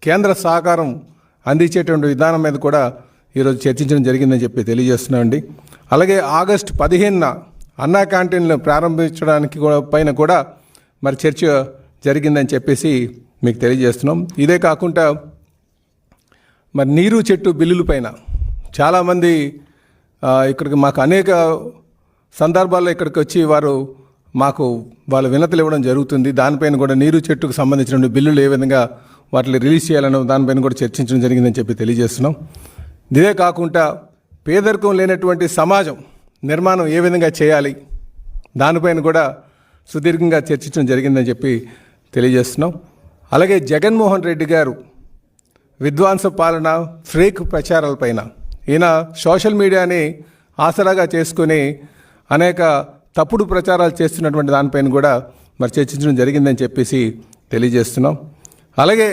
కేంద్ర సహకారం అందించేటువంటి విధానం మీద కూడా ఈరోజు చర్చించడం జరిగిందని చెప్పి తెలియజేస్తున్నామండి. అలాగే ఆగస్టు 15న అన్నా క్యాంటీన్లు ప్రారంభించడానికి పైన కూడా మరి చర్చ జరిగిందని చెప్పేసి మీకు తెలియజేస్తున్నాం. ఇదే కాకుండా మరి నీరు చెట్టు బిల్లుల పైన చాలామంది ఇక్కడికి మాకు అనేక సందర్భాల్లో ఇక్కడికి వచ్చి మాకు వాళ్ళ వినతులు ఇవ్వడం జరుగుతుంది. దానిపైన కూడా నీరు చెట్టుకు సంబంధించిన బిల్లులు ఏ విధంగా వాటిని రిలీజ్ చేయాలన్న దానిపైన కూడా చర్చించడం జరిగిందని చెప్పి తెలియజేస్తున్నాం. ఇదే కాకుండా పేదరికం లేనటువంటి సమాజం నిర్మాణం ఏ విధంగా చేయాలి దానిపైన కూడా సుదీర్ఘంగా చర్చించడం జరిగిందని చెప్పి తెలియజేస్తున్నాం. అలాగే జగన్మోహన్ రెడ్డి గారు విధ్వంస పాలన, ఫేక్ ప్రచారాలపైన ఈయన సోషల్ మీడియాని ఆసరాగా చేసుకుని అనేక తప్పుడు ప్రచారాలు చేస్తున్నటువంటి దానిపైన కూడా మరి చర్చించడం జరిగిందని చెప్పేసి తెలియజేస్తున్నాం. అలాగే